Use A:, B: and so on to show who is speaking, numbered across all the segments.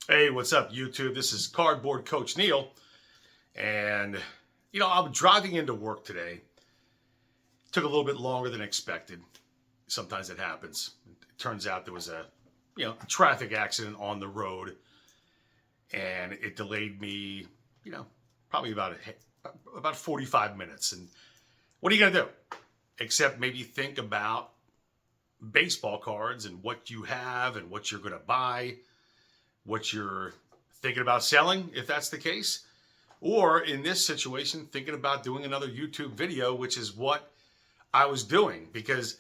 A: Hey, what's up, YouTube? This is Cardboard Coach Neil. And, I'm driving into work today. Took a little bit longer than expected. Sometimes it happens. It turns out there was a traffic accident on the road. And it delayed me, probably about 45 minutes. And what are you going to do? Except maybe think about baseball cards and what you have and what you're going to buy, what you're thinking about selling, if that's the case. Or in this situation, thinking about doing another YouTube video, which is what I was doing. Because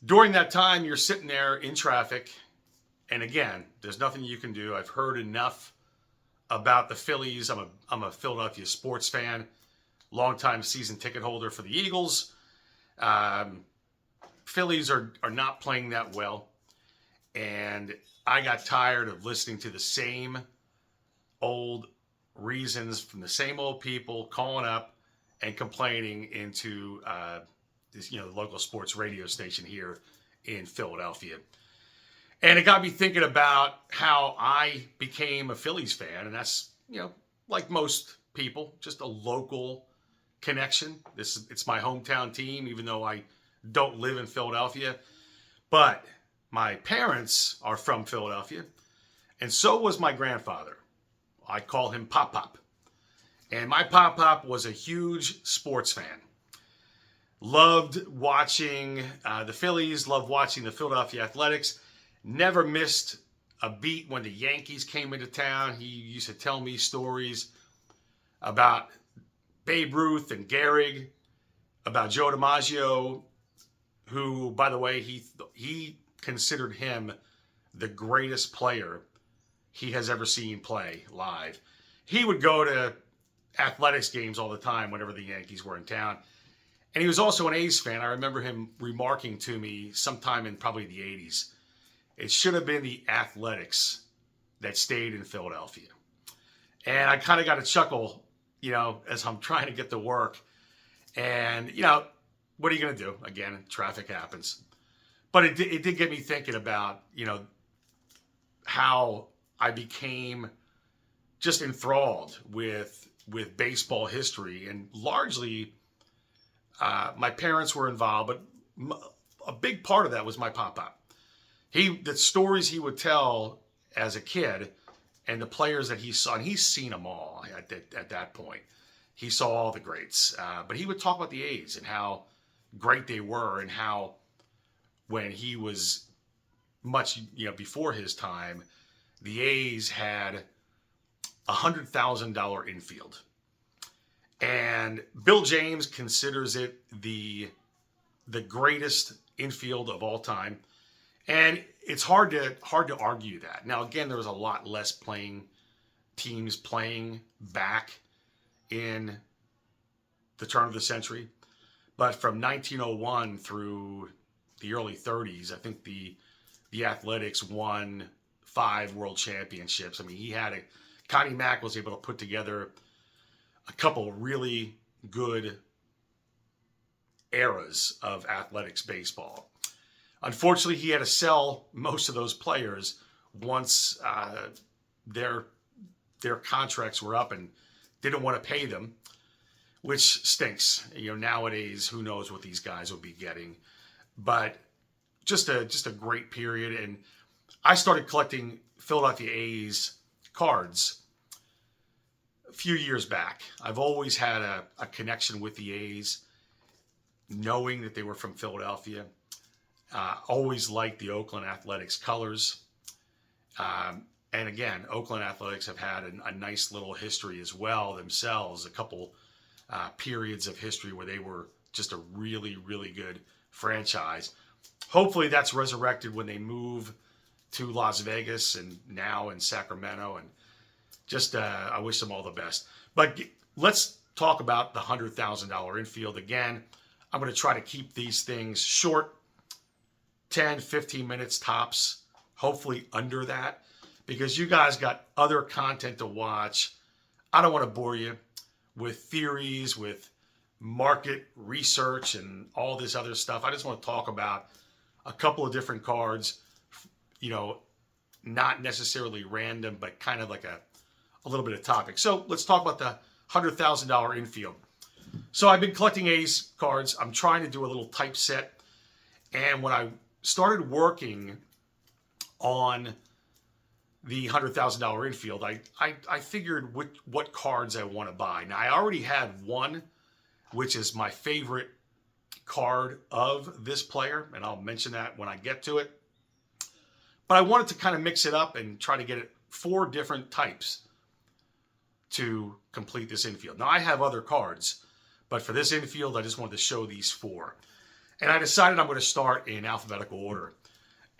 A: during that time, you're sitting there in traffic. And again, there's nothing you can do. I've heard enough about the Phillies. I'm a Philadelphia sports fan, longtime season ticket holder for the Eagles. Phillies are not playing that well. And I got tired of listening to the same old reasons from the same old people calling up and complaining into the local sports radio station here in Philadelphia. And it got me thinking about how I became a Phillies fan. And that's, like most people, just a local connection. It's my hometown team, even though I don't live in Philadelphia. But my parents are from Philadelphia, and so was my grandfather. I call him Pop Pop. And my Pop Pop was a huge sports fan. Loved watching the Phillies, loved watching the Philadelphia Athletics. Never missed a beat when the Yankees came into town. He used to tell me stories about Babe Ruth and Gehrig, about Joe DiMaggio, who, by the way, he considered him the greatest player he has ever seen play live. He would go to athletics games all the time whenever the Yankees were in town. And he was also an A's fan. I remember him remarking to me sometime in probably the 80s, it should have been the Athletics that stayed in Philadelphia. And I kind of got a chuckle, as I'm trying to get to work. And, what are you going to do? Again, traffic happens. But it did get me thinking about, how I became just enthralled with baseball history. And largely, my parents were involved, but a big part of that was my Pop-Pop. The stories he would tell as a kid and the players that he saw, and he's seen them all at that point. He saw all the greats. But he would talk about the A's and how great they were and how when he was much, before his time, the A's had $100,000 infield. And Bill James considers it the greatest infield of all time. And it's hard to argue that. Now, again, there was a lot less teams playing back in the turn of the century. But from 1901 through the early 30s, I think the Athletics won 5 world championships. I mean, Connie Mack was able to put together a couple really good eras of athletics baseball. Unfortunately, he had to sell most of those players once their contracts were up and didn't want to pay them, which stinks. Nowadays, who knows what these guys will be getting. But just a great period. And I started collecting Philadelphia A's cards a few years back. I've always had a connection with the A's, knowing that they were from Philadelphia. Always liked the Oakland Athletics colors. And again, Oakland Athletics have had a nice little history as well themselves, a couple periods of history where they were just a really, really good franchise. Hopefully that's resurrected when they move to Las Vegas and now in Sacramento. And just I wish them all the best. But let's talk about the $100,000 infield. Again, I'm going to try to keep these things short, 10, 15 minutes tops, hopefully under that, because you guys got other content to watch. I don't want to bore you with theories, with market research and all this other stuff. I just want to talk about a couple of different cards, not necessarily random, but kind of like a little bit of topic. So let's talk about the $100,000 infield. So I've been collecting A's cards. I'm trying to do a little typeset. And when I started working on the $100,000 infield, I figured what cards I want to buy. Now, I already had one, which is my favorite card of this player, and I'll mention that when I get to it. But I wanted to kind of mix it up and try to get it 4 different types to complete this infield. Now, I have other cards, but for this infield, I just wanted to show these 4. And I decided I'm going to start in alphabetical order.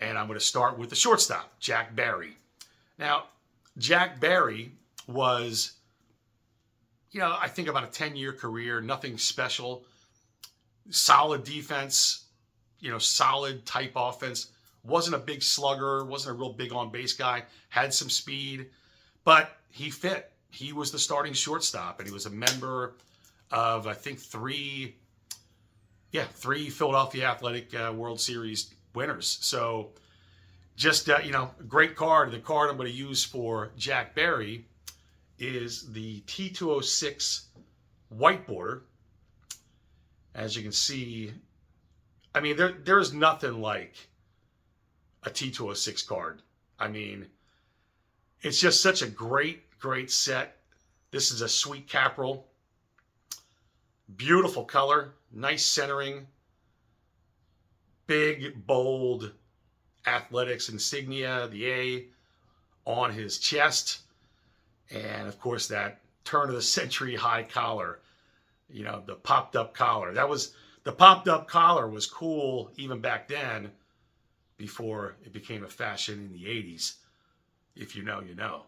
A: And I'm going to start with the shortstop, Jack Barry. Now, Jack Barry was, I think about a 10-year career, nothing special. Solid defense, solid type offense. Wasn't a big slugger, wasn't a real big on-base guy. Had some speed, but he fit. He was the starting shortstop, and he was a member of, I think, 3 Philadelphia Athletic World Series winners. So just, great card. The card I'm going to use for Jack Barry is the T206 white border. As you can see, I mean, there is nothing like a T206 card. I mean, it's just such a great set. This is a sweet capril. Beautiful color, nice centering, big, bold athletics insignia, the A on his chest, and of course that turn of the century high collar, the popped up collar. The popped up collar was cool even back then, before it became a fashion in the 80s. If you know, you know.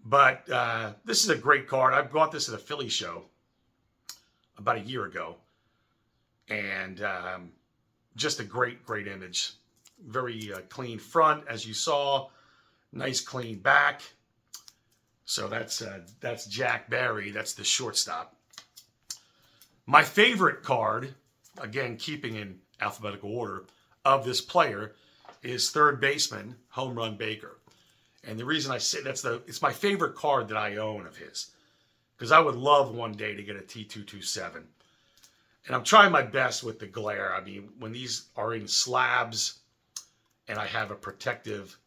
A: But this is a great card. I bought this at a Philly show about a year ago. And just a great image. Very clean front, as you saw. Nice clean back. So that's Jack Barry. That's the shortstop. My favorite card, again, keeping in alphabetical order, of this player is third baseman Home Run Baker. And the reason I say it's my favorite card that I own of his, because I would love one day to get a T227. And I'm trying my best with the glare. I mean, when these are in slabs and I have a protective,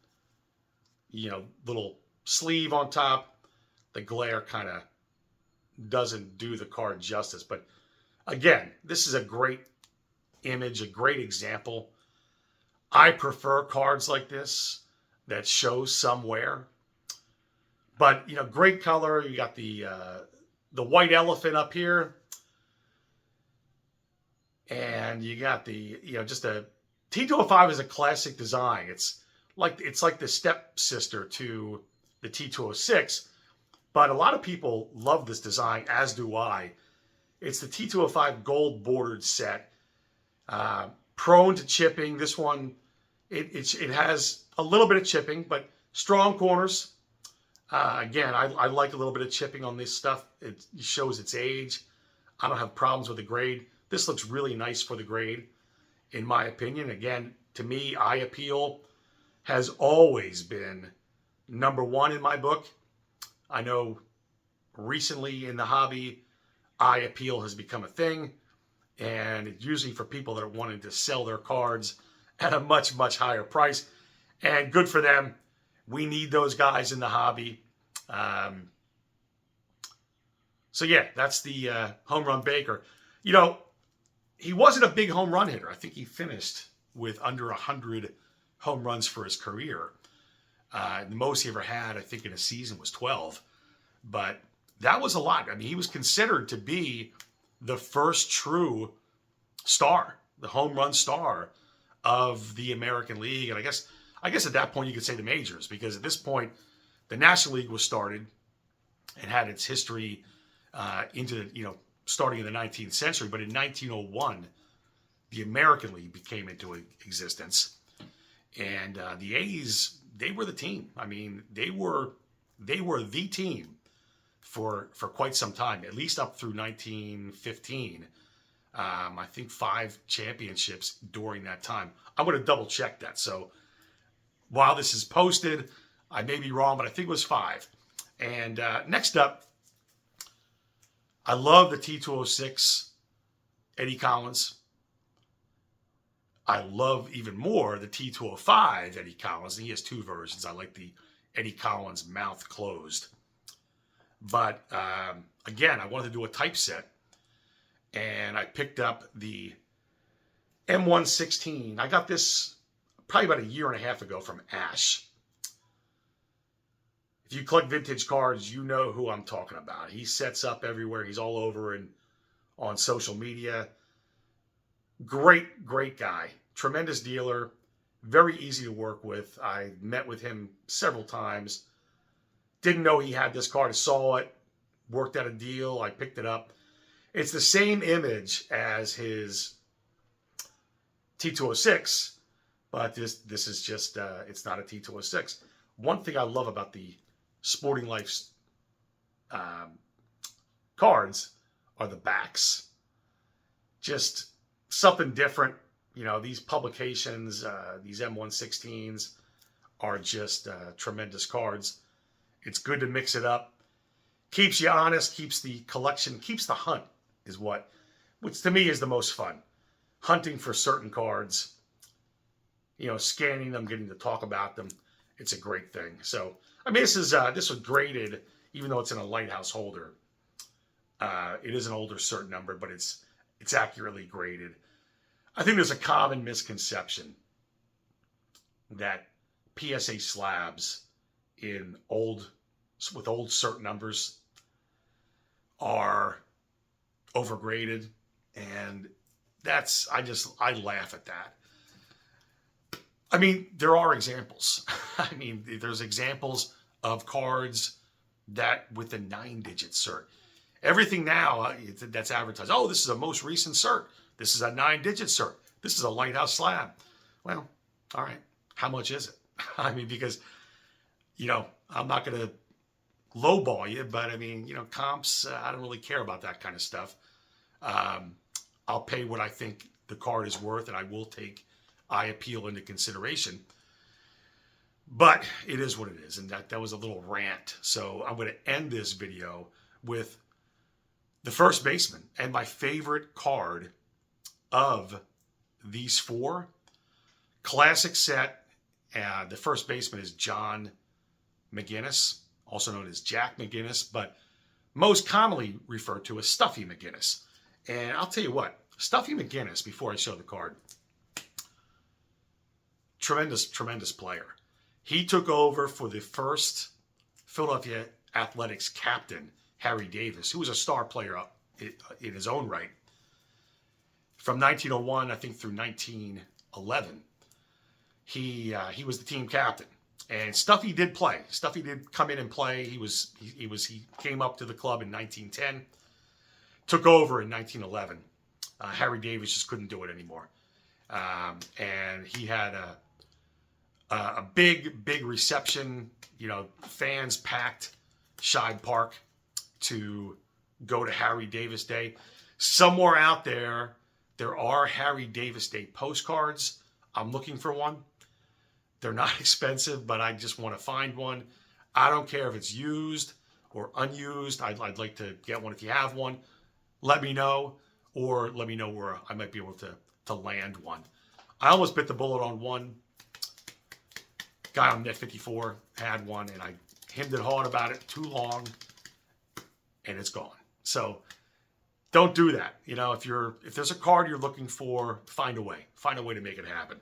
A: little sleeve on top, the glare kind of doesn't do the card justice. But again, this is a great image, a great example. I prefer cards like this that show somewhere. But, great color. You got the white elephant up here. And you got the, just a T205 is a classic design. It's like the stepsister to the T206. But a lot of people love this design, as do I. It's the T205 gold bordered set. Prone to chipping. This one, it has a little bit of chipping, but strong corners. Again, I like a little bit of chipping on this stuff. It shows its age. I don't have problems with the grade. This looks really nice for the grade, in my opinion. Again, to me, eye appeal has always been number 1 in my book. I know recently in the hobby, eye appeal has become a thing. And it's usually for people that are wanting to sell their cards at a much, much higher price. And good for them. We need those guys in the hobby. So yeah, that's the Home Run Baker. He wasn't a big home run hitter. I think he finished with under 100 home runs for his career. The most he ever had, I think, in a season was 12. But that was a lot. I mean, he was considered to be the first true star, the home run star of the American League. And I guess at that point you could say the majors, because at this point the National League was started and had its history into starting in the 19th century. But in 1901, the American League became into existence, and the A's, they were the team. I mean, they were the team for quite some time, at least up through 1915. I think 5 championships during that time. I'm going to double check that. So while this is posted. I may be wrong, but I think it was 5. And next up, I love the T206 Eddie Collins. I love even more the T205 Eddie Collins. And he has 2 versions. I like the Eddie Collins mouth closed. But again, I wanted to do a typeset. And I picked up the M116. I got this probably about a year and a half ago from Ash. If you collect vintage cards, you know who I'm talking about. He sets up everywhere. He's all over and on social media. Great, great guy. Tremendous dealer. Very easy to work with. I met with him several times. Didn't know he had this card. I saw it. Worked out a deal. I picked it up. It's the same image as his T206, but this is just, it's not a T206. One thing I love about the Sporting Life's cards are the backs. Just something different. You know, these publications, these M116s are just tremendous cards. It's good to mix it up. Keeps you honest, keeps the collection, keeps the hunt is which to me is the most fun. Hunting for certain cards, you know, scanning them, getting to talk about them. It's a great thing. So, I mean, this was graded, even though it's in a Lighthouse holder. It is an older cert number, but it's accurately graded. I think there's a common misconception that PSA slabs with old cert numbers are overgraded, and I laugh at that. I mean, there are examples. I mean, there's examples of cards that with a 9-digit cert. Everything now that's advertised, oh, this is a most recent cert. This is a 9-digit cert. This is a Lighthouse slab. Well, all right. How much is it? I mean, because, you know, I'm not going to lowball you, but I mean, you know, comps, I don't really care about that kind of stuff. I'll pay what I think the card is worth, and I will take eye appeal into consideration. But it is what it is, and that was a little rant. So I'm going to end this video with the first baseman and my favorite card of these 4. Classic set. The first baseman is John McGinnis, also known as Jack McGinnis, but most commonly referred to as Stuffy McGinnis. And I'll tell you what, Stuffy McGinnis, before I show the card, tremendous, tremendous player. He took over for the first Philadelphia Athletics captain, Harry Davis, who was a star player in his own right. From 1901, I think, through 1911, he was the team captain. And Stuffy did play. Stuffy did come in and play. He came up to the club in 1910, took over in 1911. Harry Davis just couldn't do it anymore, and he had a big reception. You know, fans packed Shibe Park to go to Harry Davis Day. Somewhere out there are Harry Davis Day postcards. I'm looking for one. They're not expensive, but I just want to find one. I don't care if it's used or unused. I'd like to get one. If you have one, let me know, or let me know where I might be able to land one. I almost bit the bullet on one. Guy on Net 54 had one, and I hemmed and hawed about it too long, and it's gone. So don't do that. You know, if there's a card you're looking for, find a way to make it happen.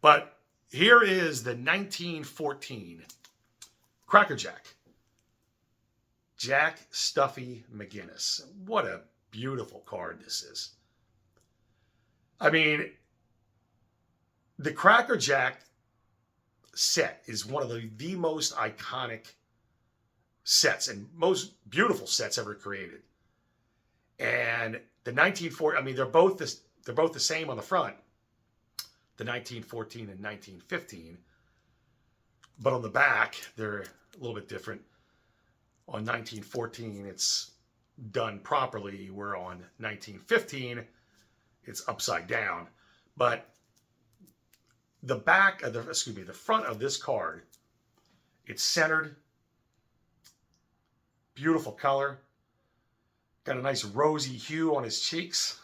A: But here is the 1914 Cracker Jack. Jack Stuffy McGinnis. What a beautiful card this is. I mean, the Cracker Jack set is one of the most iconic sets and most beautiful sets ever created. And the 1940, I mean, they're both the same on the front, the 1914 and 1915, but on the back they're a little bit different. On 1914, it's done properly, where on 1915 it's upside down. But the back of the front of this card, it's centered, beautiful color, got a nice rosy hue on his cheeks.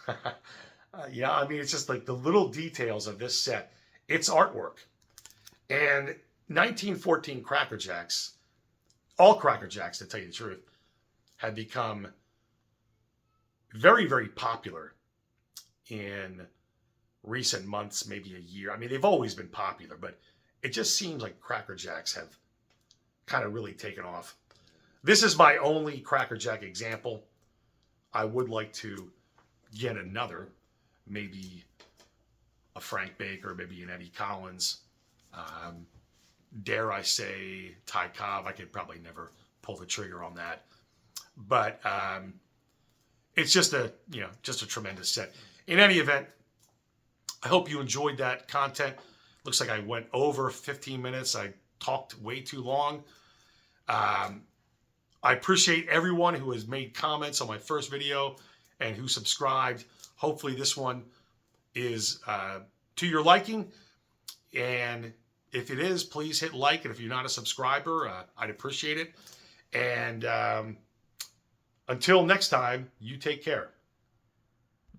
A: Yeah, I mean, it's just like the little details of this set. It's artwork. And 1914 Cracker Jacks, all Cracker Jacks, to tell you the truth, had become very, very popular in recent months, maybe a year. I mean, they've always been popular, but it just seems like Cracker Jacks have kind of really taken off. This is my only Cracker Jack example. I would like to get another, maybe a Frank Baker, maybe an Eddie Collins. Dare I say Ty Cobb? I could probably never pull the trigger on that. But it's just a tremendous set. In any event, I hope you enjoyed that content. Looks like I went over 15 minutes. I talked way too long. I appreciate everyone who has made comments on my first video and who subscribed. Hopefully this one is to your liking. And if it is, please hit like. And if you're not a subscriber, I'd appreciate it. And until next time, you take care.